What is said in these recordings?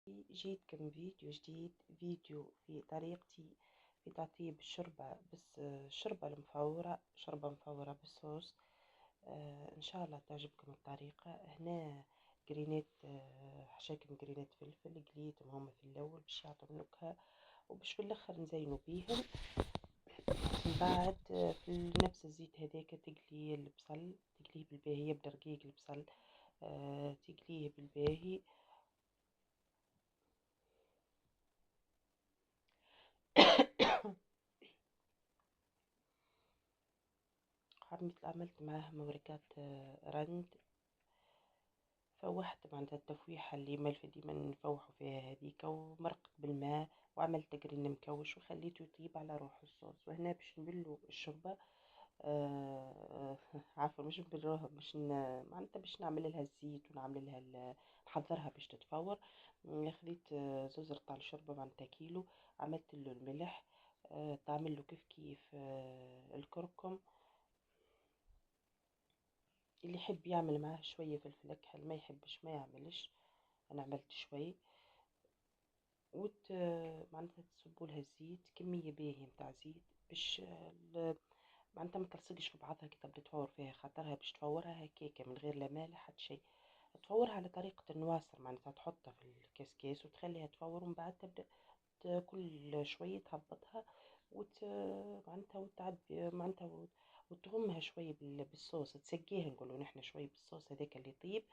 جيتكم فيديو جديد، فيديو في طريقتي في تطيب الشوربة، بس الشوربة المفورة، شوربة مفورة بالصوص. إن شاء الله تعجبكم الطريقة. هنا جرينات، حشاكم جرينات فلفل قليتهم هما في الأول باش يعطوا نكهة، وباش في الآخر نزينوا بيهم. من بعد في نفس الزيت هذاك تقلي البصل، تقليه بالباهي، يبدا رقيق البصل، تقليه بالباهي. عملت معاه مورقات رند، فوحت معناتها التفويحة اللي ملفة ديما نفوحوا فيها هذيك، ومرقت بالماء، وعملت قرن مكوش وخليته يطيب على روح الصوص. وهنا باش نبلو الشوربة. عارفة مش نبلوها، معناتها باش نعمل لها الزيت ونعمل لها نحضرها باش تتفور. خليت زوز رطال الشوربة معناتها كيلو. عملت له الملح، تعمل له كيف كيف الكركم، اللي يحب يعمل معاه شوية فلفل أكحل، ما يحبش ما يعملش. أنا عملت شوي. معناتها تصبوا لها الزيت كمية باهية متاع زيت، باش معناتها ما تلصقش في بعضها كي تبدا تفور فيها، خاطرها باش تفورها هكاكا من غير لا مالح حتى شيء. تفورها على طريقة النواصر، معناتها تحطها في الكاسكاس وتخليها تفور، ومن بعد تبدا كل شوية تهبطها معناتها وتعبي معناتها وتغمها شوية بالصوص، تسقيها نقولوا نحنا شوية بالصوص هذاك اللي يطيب.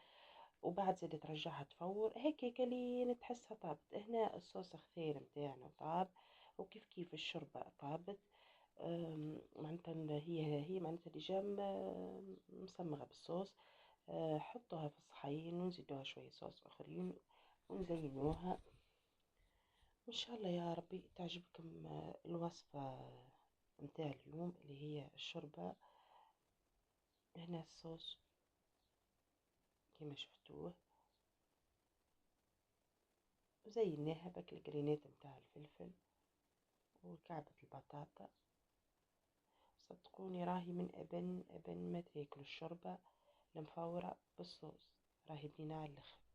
وبعد زاد ترجعها تفور هيك اللي تحسها طابت. هنا الصوص خثير متاعنا طاب، وكيف كيف الشوربة طابت. معناتها هي معناتها ديجا مصمغة بالصوص. حطوها في الصحين ونزيدوها شوية صوص آخرين ونزينوها. وإن شاء الله يا ربي تعجبكم الوصفة متاع اليوم اللي هي الشوربة. هنا الصوص كما شفتوه، وزيناها باك الجرينات متاع الفلفل وكعبة البطاطا. صدقوني راهي من أبن ما تاكلوا الشوربة المفورة بالصوص، راهي بنينة على الآخر.